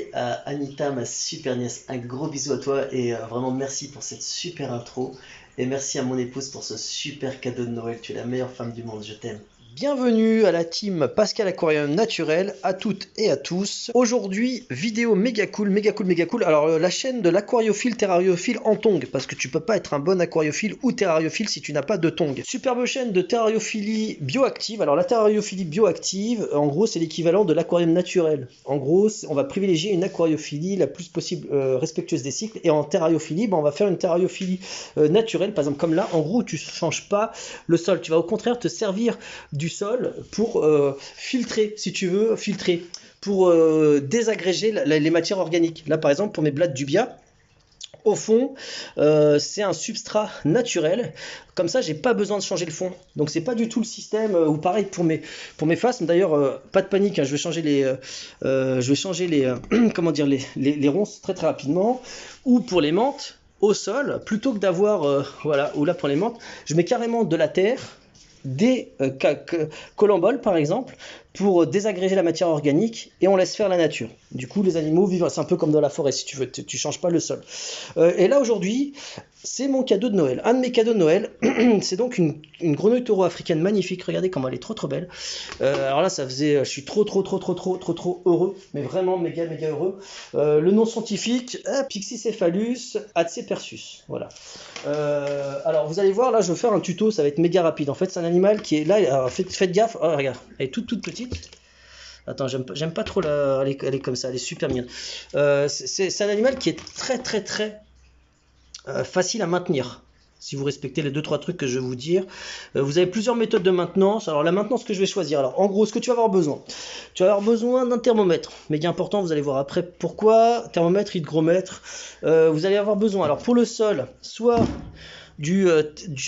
birthday à Anita, ma super nièce. Un gros bisou à toi et vraiment merci pour cette super intro. Et merci à mon épouse pour ce super cadeau de Noël. Tu es la meilleure femme du monde, je t'aime. Bienvenue à la team Pascal Aquarium Naturel, à toutes et à tous. Aujourd'hui, vidéo méga cool, méga cool, méga cool. Alors la chaîne de l'aquariophile terrariophile en tongs, parce que tu peux pas être un bon aquariophile ou terrariophile si tu n'as pas de tongs. Superbe chaîne de terrariophilie bioactive. Alors la terrariophilie bioactive, en gros c'est l'équivalent de l'aquarium naturel. En gros, on va privilégier une aquariophilie la plus possible respectueuse des cycles. Et en terrariophilie, on va faire une terrariophilie naturelle, par exemple comme là. En gros, tu changes pas le sol, tu vas au contraire te servir du sol pour filtrer, si tu veux, filtrer, pour désagréger les matières organiques. Là, par exemple, pour mes blattes d'Ubia, au fond, c'est un substrat naturel. Comme ça, j'ai pas besoin de changer le fond. Donc, c'est pas du tout le système. Ou pareil pour mes faces. D'ailleurs, pas de panique. Hein, je vais changer les, comment dire, les ronces très très rapidement. Ou pour les menthes au sol, plutôt que d'avoir, voilà, ou là pour les menthes, je mets carrément de la terre, des colamboles par exemple, pour désagréger la matière organique, et on laisse faire la nature. Du coup, les animaux vivent, c'est un peu comme dans la forêt si tu veux, tu changes pas le sol. Et là aujourd'hui, c'est mon cadeau de Noël. Un de mes cadeaux de Noël, c'est donc une grenouille taureau africaine magnifique. Regardez comment elle est trop trop belle. Alors là, ça faisait, je suis trop heureux, mais vraiment méga heureux. Le nom scientifique, Pixicéphalus atsepersus. Voilà. Alors vous allez voir, là je vais faire un tuto, ça va être méga rapide. En fait, c'est un animal qui est là. Alors, faites gaffe. Oh, regarde, elle est toute petite. Attends, j'aime pas trop elle est comme ça, elle est super mignonne. C'est un animal qui est très facile à maintenir. Si vous respectez les 2-3 trucs que je vais vous dire. Vous avez plusieurs méthodes de maintenance. Alors la maintenance que je vais choisir. Alors en gros, ce que tu vas avoir besoin. Tu vas avoir besoin d'un thermomètre. Méga important, vous allez voir après pourquoi. Thermomètre, hygromètre. Vous allez avoir besoin. Alors pour le sol, soit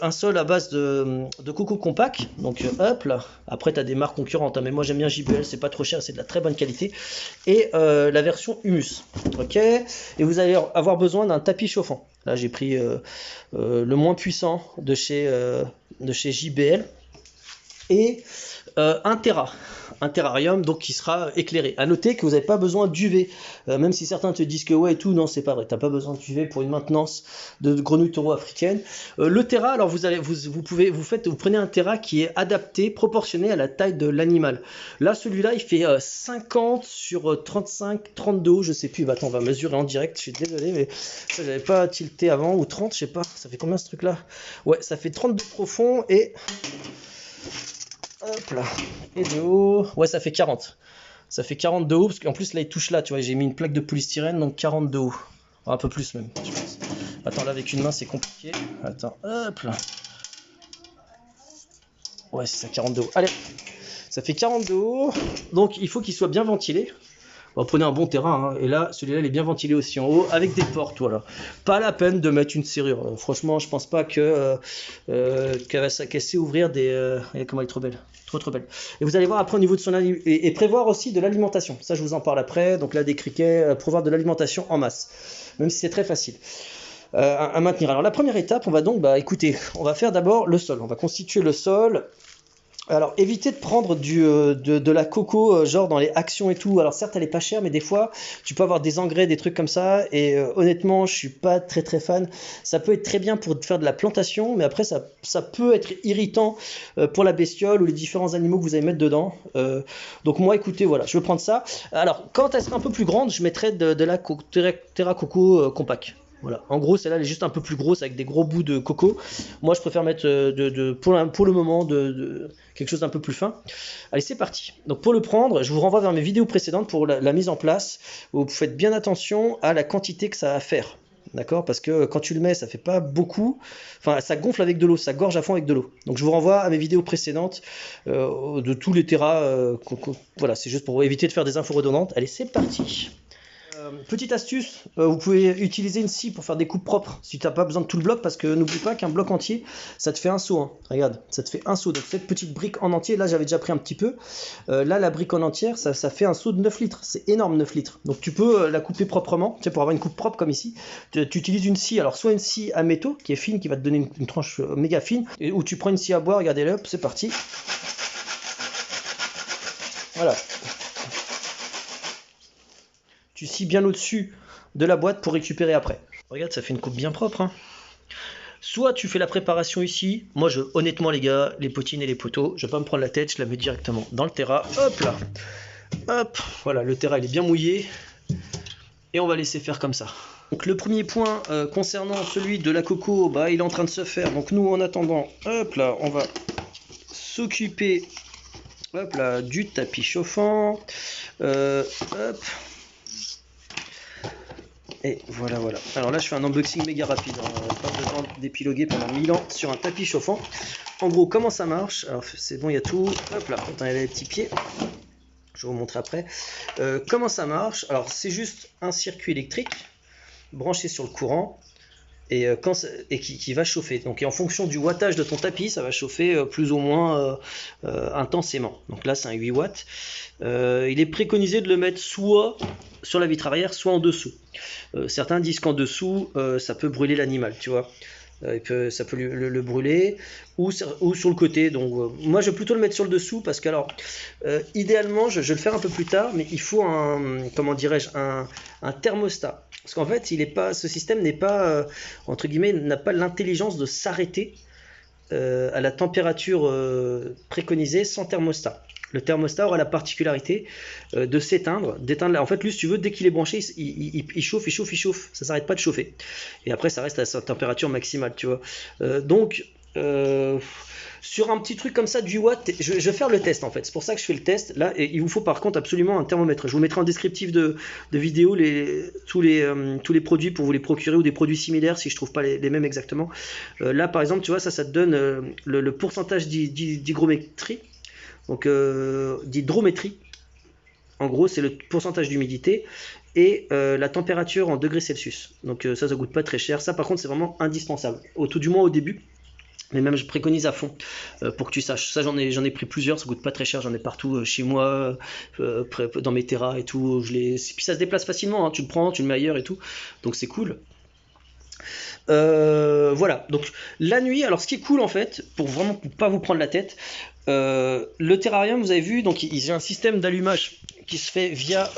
un sol à base de coco compact, donc hop là. Après tu as des marques concurrentes, hein, mais moi j'aime bien JBL, c'est pas trop cher, c'est de la très bonne qualité, et la version humus, ok. Et vous allez avoir besoin d'un tapis chauffant. Là j'ai pris le moins puissant de chez JBL, et un terrarium donc qui sera éclairé. À noter que vous n'avez pas besoin d'UV, même si certains te disent que ouais et tout, non c'est pas vrai, t'as pas besoin d'UV pour une maintenance de grenouille taureau africaine. Le terra, alors vous prenez un terra qui est adapté, proportionné à la taille de l'animal. Là celui-là il fait 50 sur 35, 32 haut, je sais plus, attends on va mesurer en direct, je suis désolé mais ça j'avais pas tilté avant, ou 30, je sais pas, ça fait combien ce truc là? Ouais, ça fait 32 profond et hop là, et de haut, ouais ça fait 40. Ça fait 40 de haut, parce qu'en plus là il touche là, tu vois, j'ai mis une plaque de polystyrène, donc 40 de haut. Un peu plus même, je pense. Attends, là avec une main c'est compliqué. Attends, hop là. Ouais, c'est ça, 40 de haut. Allez, ça fait 40 de haut, donc il faut qu'il soit bien ventilé. Bon, prenez un bon terrain, hein. Et là, celui-là, il est bien ventilé aussi en haut, avec des portes, voilà. Pas la peine de mettre une serrure. Franchement, je pense pas qu'elle sait ouvrir des... comment elle est trop belle. Trop belle. Et vous allez voir après au niveau de son et prévoir aussi de l'alimentation. Ça, je vous en parle après. Donc là, des criquets, prévoir de l'alimentation en masse. Même si c'est très facile à maintenir. Alors la première étape, on va donc, écoutez, on va faire d'abord le sol. On va constituer le sol. Alors évitez de prendre de la coco genre dans les actions et tout. Alors certes elle est pas chère, mais des fois tu peux avoir des engrais, des trucs comme ça, et honnêtement je suis pas très fan. Ça peut être très bien pour faire de la plantation, mais après ça peut être irritant pour la bestiole ou les différents animaux que vous allez mettre dedans. Donc moi écoutez, voilà, je vais prendre ça. Alors quand elle sera un peu plus grande, je mettrai de la terra coco compact. Voilà. En gros, celle-là, elle est juste un peu plus grosse avec des gros bouts de coco. Moi, je préfère mettre pour le moment quelque chose d'un peu plus fin. Allez, c'est parti. Donc, pour le prendre, je vous renvoie vers mes vidéos précédentes pour la mise en place. Vous faites bien attention à la quantité que ça va faire. D'accord? Parce que quand tu le mets, ça fait pas beaucoup. Enfin, ça gonfle avec de l'eau, ça gorge à fond avec de l'eau. Donc, je vous renvoie à mes vidéos précédentes de tous les terras. Voilà, c'est juste pour éviter de faire des infos redondantes. Allez, c'est parti. Petite astuce, vous pouvez utiliser une scie pour faire des coupes propres si tu n'as pas besoin de tout le bloc, parce que n'oublie pas qu'un bloc entier ça te fait un seau, hein. Regarde, ça te fait un seau. Donc cette petite brique en entier, là j'avais déjà pris un petit peu, là la brique en entière ça fait un seau de 9 litres, c'est énorme 9 litres. Donc tu peux la couper proprement, tu sais, pour avoir une coupe propre comme ici, tu utilises une scie, alors soit une scie à métaux qui est fine, qui va te donner une tranche méga fine, ou tu prends une scie à bois, regardez-le, hop, c'est parti. Voilà. tu scies bien au-dessus de la boîte pour récupérer après. Regarde, ça fait une coupe bien propre, hein. Soit tu fais la préparation ici. Moi, honnêtement, les gars, les potines et les poteaux, je vais pas me prendre la tête, je la mets directement dans le terra. Hop là. Hop. Voilà, le terra, il est bien mouillé. Et on va laisser faire comme ça. Donc le premier point concernant celui de la coco, bah, il est en train de se faire. Donc nous, en attendant, hop là, on va s'occuper, hop là, du tapis chauffant. Hop. Et voilà, voilà. Alors là, je fais un unboxing méga rapide, hein. Pas besoin d'épiloguer pendant 1000 ans sur un tapis chauffant. En gros, comment ça marche? Alors c'est bon, il y a tout. Hop là, attends, il y a les petits pieds. Je vais vous montrer après. Comment ça marche? Alors c'est juste un circuit électrique branché sur le courant et, qui va chauffer. Donc et en fonction du wattage de ton tapis, ça va chauffer plus ou moins intensément. Donc là, c'est un 8 watts. Il est préconisé de le mettre soit sur la vitre arrière, soit en dessous. Certains disent qu'en dessous, ça peut brûler l'animal, tu vois. Ça peut le brûler ou sur le côté. Donc moi, je vais plutôt le mettre sur le dessous parce que alors, idéalement, je vais le faire un peu plus tard, mais il faut comment dirais-je, un thermostat. Parce qu'en fait, ce système n'est pas, entre guillemets, n'a pas l'intelligence de s'arrêter à la température préconisée sans thermostat. Le thermostat aura la particularité de s'éteindre, d'éteindre. En fait, lui, si tu veux, dès qu'il est branché, il chauffe, il chauffe, il chauffe. Ça s'arrête pas de chauffer. Et après, ça reste à sa température maximale, tu vois. Donc, sur un petit truc comme ça, du watt, je vais faire le test en fait. C'est pour ça que je fais le test. Là, et il vous faut par contre absolument un thermomètre. Je vous mettrai en descriptif de vidéo tous les produits pour vous les procurer ou des produits similaires si je trouve pas les mêmes exactement. Là, par exemple, tu vois, ça te donne le pourcentage d'hygrométrie. Donc d'hydrométrie, en gros c'est le pourcentage d'humidité et la température en degrés Celsius. Donc ça coûte pas très cher. Ça par contre c'est vraiment indispensable, tout du moins au début. Mais même je préconise à fond pour que tu saches. Ça j'en ai pris plusieurs, ça coûte pas très cher, j'en ai partout chez moi, dans mes terras et tout. Puis ça se déplace facilement, hein. Tu le prends, tu le mets ailleurs et tout. Donc c'est cool. Voilà, donc la nuit, alors ce qui est cool en fait, pour pas vous prendre la tête, le terrarium, vous avez vu, donc il a un système d'allumage qui se fait via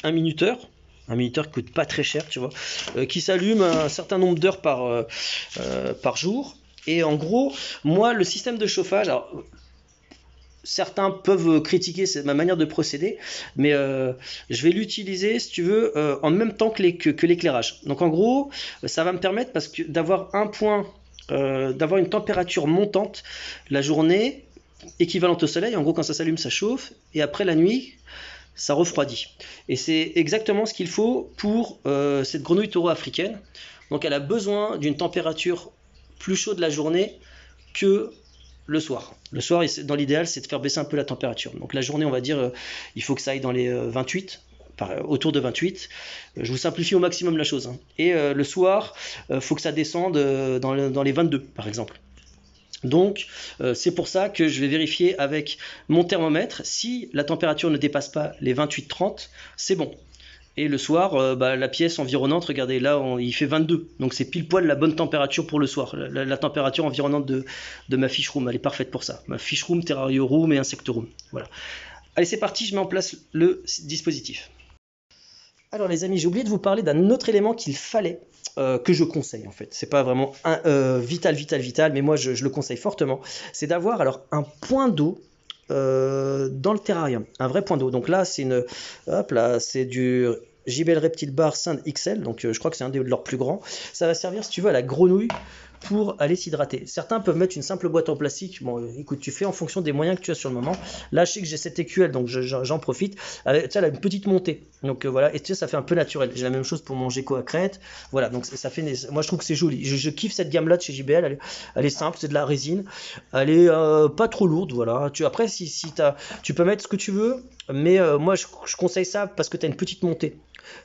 un minuteur qui coûte pas très cher, tu vois, qui s'allume un certain nombre d'heures par jour. Et en gros, moi, le système de chauffage, alors, certains peuvent critiquer ma manière de procéder, mais je vais l'utiliser, si tu veux, en même temps que l'éclairage. Donc en gros, ça va me permettre d'avoir d'avoir une température montante la journée, équivalente au soleil. En gros, quand ça s'allume, ça chauffe, et après la nuit, ça refroidit. Et c'est exactement ce qu'il faut pour cette grenouille taureau africaine. Donc elle a besoin d'une température plus chaude la journée que le soir. Le soir, dans l'idéal, c'est de faire baisser un peu la température. Donc la journée, on va dire, il faut que ça aille dans les 28, autour de 28. Je vous simplifie au maximum la chose, hein. Et le soir, il faut que ça descende dans les 22, par exemple. Donc c'est pour ça que je vais vérifier avec mon thermomètre. Si la température ne dépasse pas les 28-30, c'est bon. Et le soir, la pièce environnante, regardez, là, il fait 22. Donc c'est pile poil la bonne température pour le soir. La température environnante de ma fish room, elle est parfaite pour ça. Ma fish room, terrario room et insect room. Voilà. Allez, c'est parti, je mets en place le dispositif. Alors les amis, j'ai oublié de vous parler d'un autre élément qu'il fallait, que je conseille en fait. C'est pas vraiment vital, mais moi je le conseille fortement. C'est d'avoir alors un point d'eau dans le terrarium, un vrai point d'eau. Donc là c'est du JBL Reptile Bar Sand XL, donc je crois que c'est un de leurs plus grands. Ça va servir, si tu veux, à la grenouille pour aller s'hydrater. Certains peuvent mettre une simple boîte en plastique. Bon, écoute, tu fais en fonction des moyens que tu as sur le moment. Là, je sais que j'ai cette écuelle, donc j'en profite. Tu sais, elle a une petite montée. Donc voilà, et tu sais, ça fait un peu naturel. J'ai la même chose pour mon gecko à crête. Voilà, donc ça fait. Moi, je trouve que c'est joli. Je kiffe cette gamme-là de chez JBL. Elle est simple, c'est de la résine. Elle est pas trop lourde. Voilà. Après, tu peux mettre ce que tu veux, mais moi, je conseille ça parce que tu as une petite montée.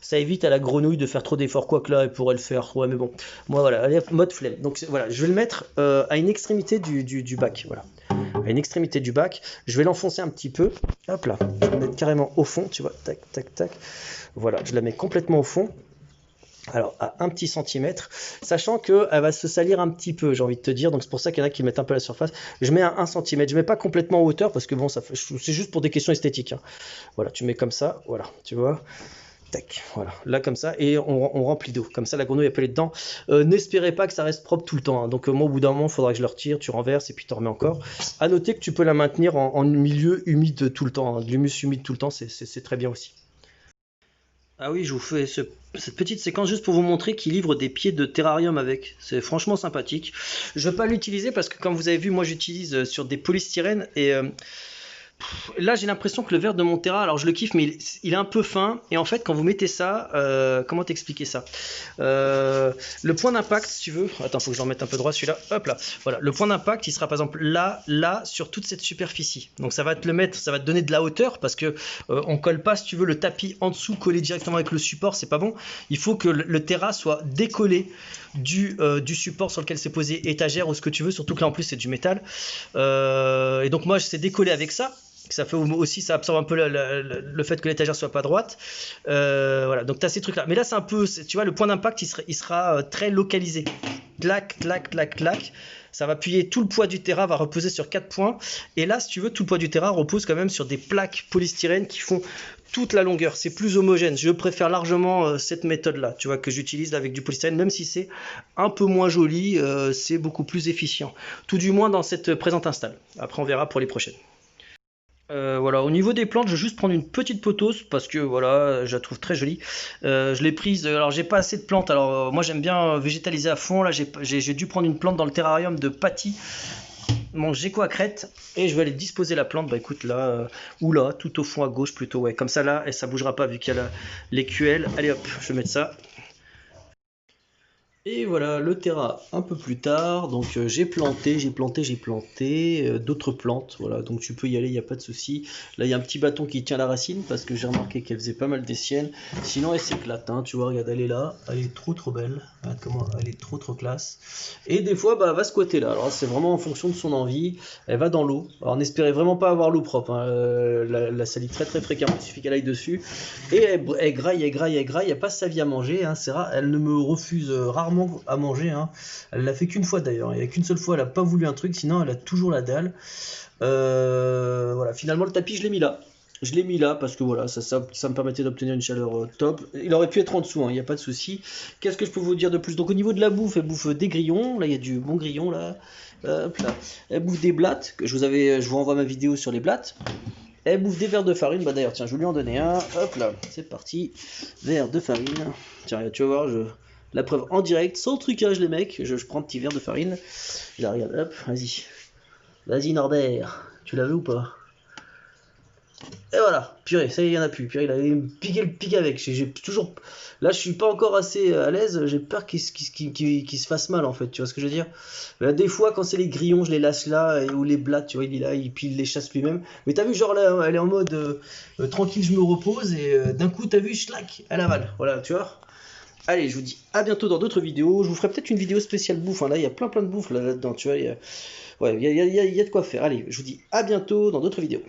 Ça évite à la grenouille de faire trop d'efforts, quoique là elle pourrait le faire, ouais, mais bon, moi voilà, elle est mode flemme. Donc voilà, je vais le mettre à une extrémité du bac, voilà, à une extrémité du bac. Je vais l'enfoncer un petit peu, hop là, je vais le mettre carrément au fond, tu vois, tac tac tac, voilà, je la mets complètement au fond. Alors, à 1 petit centimètre, sachant qu'elle va se salir un petit peu, j'ai envie de te dire. Donc, c'est pour ça qu'il y en a qui mettent un peu à la surface. Je mets à 1 centimètre. Je mets pas complètement en hauteur parce que bon, c'est juste pour des questions esthétiques, hein. Voilà, tu mets comme ça, voilà, tu vois. Tac, voilà, là comme ça, et on remplit d'eau. Comme ça, la grenouille, elle peut aller dedans. N'espérez pas que ça reste propre tout le temps, hein. Donc, moi, au bout d'un moment, il faudra que je le retire, tu renverses et puis tu remets encore. À noter que tu peux la maintenir en milieu humide tout le temps, hein. De l'humus humide tout le temps, c'est très bien aussi. Ah oui, je vous fais cette petite séquence juste pour vous montrer qu'il livre des pieds de terrarium avec. C'est franchement sympathique. Je ne vais pas l'utiliser parce que comme vous avez vu, moi j'utilise sur des polystyrènes et là j'ai l'impression que le verre de mon Terra, alors je le kiffe mais il est un peu fin et en fait quand vous mettez ça, comment t'expliquer ça? Le point d'impact si tu veux, attends faut que je le remette un peu droit celui-là, hop là, voilà, le point d'impact il sera par exemple là sur toute cette superficie, donc ça va te le mettre, ça va te donner de la hauteur parce que on colle pas si tu veux le tapis en dessous collé directement avec le support, c'est pas bon, il faut que le Terra soit décollé du support sur lequel c'est posé, étagère ou ce que tu veux, surtout que là en plus c'est du métal, et donc moi c'est décollé avec ça. Ça fait aussi, ça absorbe un peu le fait que l'étagère soit pas droite. Voilà, donc tu as ces trucs là. Mais là, c'est un peu, tu vois, le point d'impact, il sera très localisé. Clac, clac, clac, clac. Ça va appuyer, tout le poids du Terra va reposer sur 4 points. Et là, si tu veux, tout le poids du Terra repose quand même sur des plaques polystyrène qui font toute la longueur. C'est plus homogène. Je préfère largement cette méthode-là, tu vois, que j'utilise avec du polystyrène, même si c'est un peu moins joli, c'est beaucoup plus efficient. Tout du moins dans cette présente install. Après, on verra pour les prochaines. Voilà, au niveau des plantes, je vais juste prendre une petite pothos parce que voilà, je la trouve très jolie. Je l'ai prise, alors j'ai pas assez de plantes. Alors moi j'aime bien végétaliser à fond. Là j'ai dû prendre une plante dans le terrarium de Patty, mon gecko à crête, et je vais aller disposer la plante. Bah écoute là, ou là, tout au fond à gauche plutôt, ouais, comme ça là, et ça bougera pas vu qu'il y a les QL. Allez hop, je vais mettre ça. Et voilà le Terra un peu plus tard, donc j'ai planté d'autres plantes, voilà, donc tu peux y aller, il n'y a pas de souci. Là il y a un petit bâton qui tient la racine parce que j'ai remarqué qu'elle faisait pas mal des siennes, sinon elle s'éclate, hein, tu vois, regarde, elle est là, elle est trop belle, regarde comment elle est trop classe. Et des fois bah, elle va squatter là, alors c'est vraiment en fonction de son envie, elle va dans l'eau, alors n'espérez vraiment pas avoir l'eau propre, hein. La salit très fréquemment, il suffit qu'elle aille dessus, et elle graille, elle passe sa vie à manger, hein, c'est rare, elle ne me refuse rarement à manger, hein. Elle l'a fait qu'une fois d'ailleurs, il n'y a qu'une seule fois elle a pas voulu un truc, sinon elle a toujours la dalle. Voilà, finalement le tapis je l'ai mis là parce que voilà, ça me permettait d'obtenir une chaleur top. Il aurait pu être en dessous, il n'y a pas de souci. Qu'est-ce que je peux vous dire de plus? Donc au niveau de la bouffe, elle bouffe des grillons, là il y a du bon grillon là. Hop là. Elle bouffe des blattes, que je vous renvoie ma vidéo sur les blattes. Elle bouffe des verres de farine, bah d'ailleurs tiens je vais lui en donner un, hop là, c'est parti, verre de farine, tiens tu vas voir, la preuve en direct, sans trucage les mecs, je prends un petit verre de farine, je la regarde, hop, vas-y Norbert, tu l'as vu ou pas? Et voilà, purée, ça y est, il y en a plus, purée, il avait piqué le pic avec, j'ai toujours, là je suis pas encore assez à l'aise, j'ai peur qu'il se fasse mal en fait, tu vois ce que je veux dire? Là, des fois quand c'est les grillons, je les lâche là, ou les blattes, tu vois, il est là, puis il les chasse lui-même, mais t'as vu, genre là, elle est en mode tranquille, je me repose, et d'un coup, t'as vu, schlac, elle avale, voilà, tu vois? Allez, je vous dis à bientôt dans d'autres vidéos. Je vous ferai peut-être une vidéo spéciale bouffe, hein. Là, il y a plein de bouffe là-dedans, tu vois. Ouais, il y a de quoi faire. Allez, je vous dis à bientôt dans d'autres vidéos.